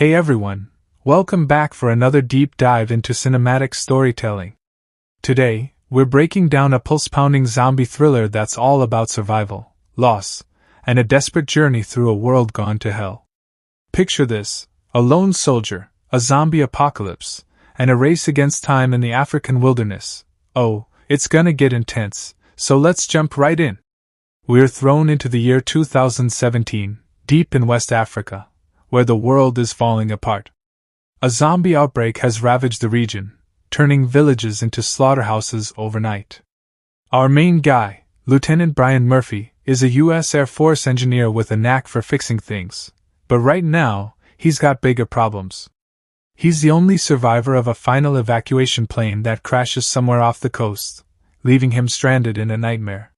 Hey everyone, welcome back for another deep dive into cinematic storytelling. Today, we're breaking down a pulse-pounding zombie thriller that's all about survival, loss, and a desperate journey through a world gone to hell. Picture this: a lone soldier, a zombie apocalypse, and a race against time in the African wilderness. Oh, it's gonna get intense, so let's jump right in. We're thrown into the year 2017, deep in West Africa, where the world is falling apart. A zombie outbreak has ravaged the region, turning villages into slaughterhouses overnight. Our main guy, Lieutenant Brian Murphy, is a U.S. Air Force engineer with a knack for fixing things, but right now, he's got bigger problems. He's the only survivor of a final evacuation plane that crashes somewhere off the coast, leaving him stranded in a nightmare.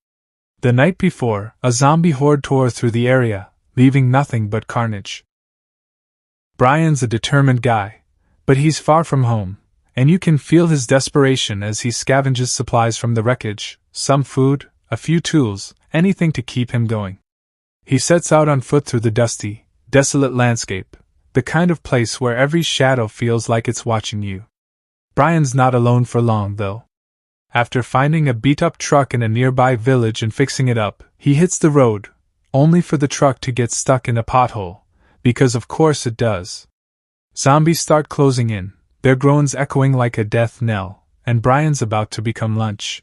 The night before, a zombie horde tore through the area, leaving nothing but carnage. Brian's a determined guy, but he's far from home, and you can feel his desperation as he scavenges supplies from the wreckage, some food, a few tools, anything to keep him going. He sets out on foot through the dusty, desolate landscape, the kind of place where every shadow feels like it's watching you. Brian's not alone for long, though. After finding a beat-up truck in a nearby village and fixing it up, he hits the road, only for the truck to get stuck in a pothole. Because of course it does. Zombies start closing in, their groans echoing like a death knell, and Brian's about to become lunch.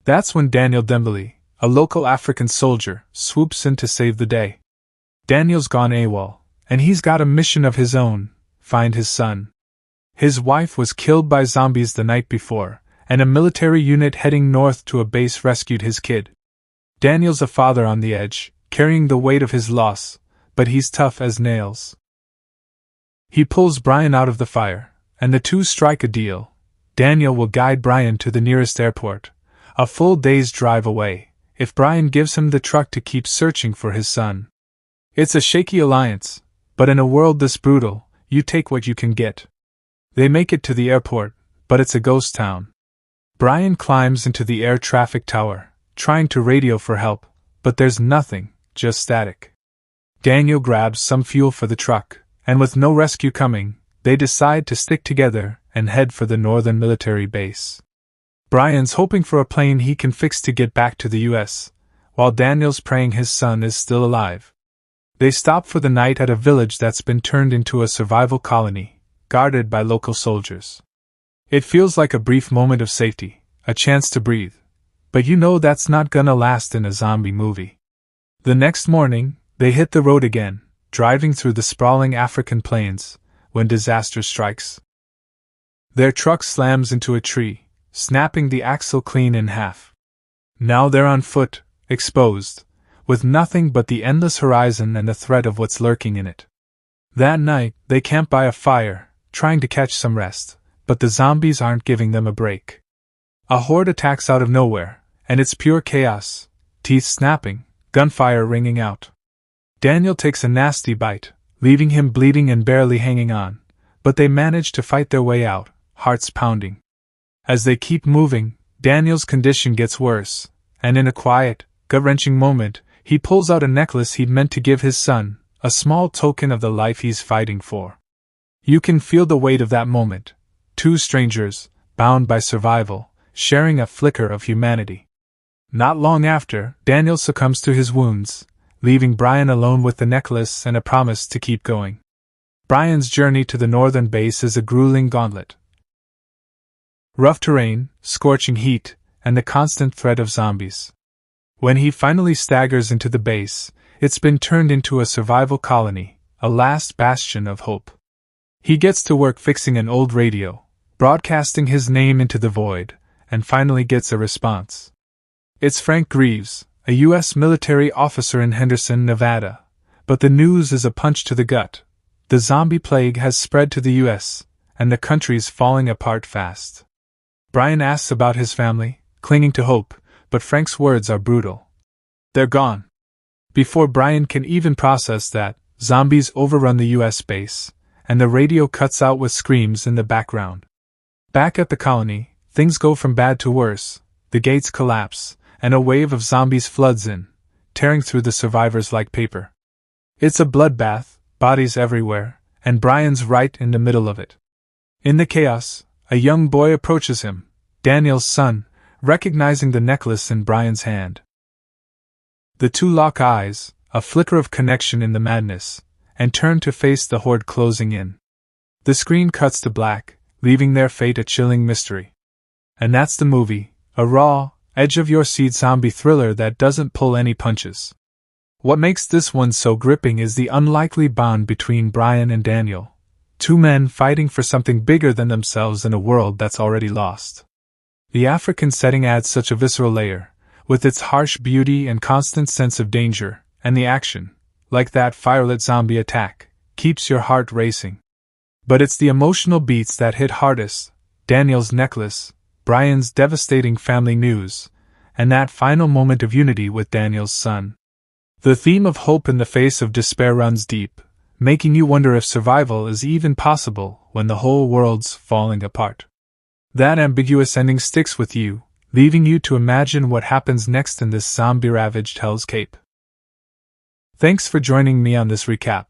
That's when Daniel Dembele, a local African soldier, swoops in to save the day. Daniel's gone AWOL, and he's got a mission of his own: find his son. His wife was killed by zombies the night before, and a military unit heading north to a base rescued his kid. Daniel's a father on the edge, carrying the weight of his loss, but he's tough as nails. He pulls Brian out of the fire, and the two strike a deal. Daniel will guide Brian to the nearest airport, a full day's drive away, if Brian gives him the truck to keep searching for his son. It's a shaky alliance, but in a world this brutal, you take what you can get. They make it to the airport, but it's a ghost town. Brian climbs into the air traffic tower, trying to radio for help, but there's nothing, just static. Daniel grabs some fuel for the truck, and with no rescue coming, they decide to stick together and head for the northern military base. Brian's hoping for a plane he can fix to get back to the US, while Daniel's praying his son is still alive. They stop for the night at a village that's been turned into a survival colony, guarded by local soldiers. It feels like a brief moment of safety, a chance to breathe, but you know that's not gonna last in a zombie movie. The next morning, they hit the road again, driving through the sprawling African plains, when disaster strikes. Their truck slams into a tree, snapping the axle clean in half. Now they're on foot, exposed, with nothing but the endless horizon and the threat of what's lurking in it. That night, they camp by a fire, trying to catch some rest, but the zombies aren't giving them a break. A horde attacks out of nowhere, and it's pure chaos, teeth snapping, gunfire ringing out. Daniel takes a nasty bite, leaving him bleeding and barely hanging on, but they manage to fight their way out, hearts pounding. As they keep moving, Daniel's condition gets worse, and in a quiet, gut-wrenching moment, he pulls out a necklace he'd meant to give his son, a small token of the life he's fighting for. You can feel the weight of that moment. Two strangers, bound by survival, sharing a flicker of humanity. Not long after, Daniel succumbs to his wounds, leaving Brian alone with the necklace and a promise to keep going. Brian's journey to the northern base is a grueling gauntlet. Rough terrain, scorching heat, and the constant threat of zombies. When he finally staggers into the base, it's been turned into a survival colony, a last bastion of hope. He gets to work fixing an old radio, broadcasting his name into the void, and finally gets a response. It's Frank Greaves, a U.S. military officer in Henderson, Nevada, but the news is a punch to the gut. The zombie plague has spread to the U.S., and the country's falling apart fast. Brian asks about his family, clinging to hope, but Frank's words are brutal. They're gone. Before Brian can even process that, zombies overrun the U.S. base, and the radio cuts out with screams in the background. Back at the colony, things go from bad to worse. The gates collapse, and a wave of zombies floods in, tearing through the survivors like paper. It's a bloodbath, bodies everywhere, and Brian's right in the middle of it. In the chaos, a young boy approaches him, Daniel's son, recognizing the necklace in Brian's hand. The two lock eyes, a flicker of connection in the madness, and turn to face the horde closing in. The screen cuts to black, leaving their fate a chilling mystery. And that's the movie, a raw, edge-of-your-seat zombie thriller that doesn't pull any punches. What makes this one so gripping is the unlikely bond between Brian and Daniel, two men fighting for something bigger than themselves in a world that's already lost. The African setting adds such a visceral layer, with its harsh beauty and constant sense of danger, and the action, like that firelit zombie attack, keeps your heart racing. But it's the emotional beats that hit hardest: Daniel's necklace, Brian's devastating family news, and that final moment of unity with Daniel's son. The theme of hope in the face of despair runs deep, making you wonder if survival is even possible when the whole world's falling apart. That ambiguous ending sticks with you, leaving you to imagine what happens next in this zombie-ravaged hellscape. Thanks for joining me on this recap.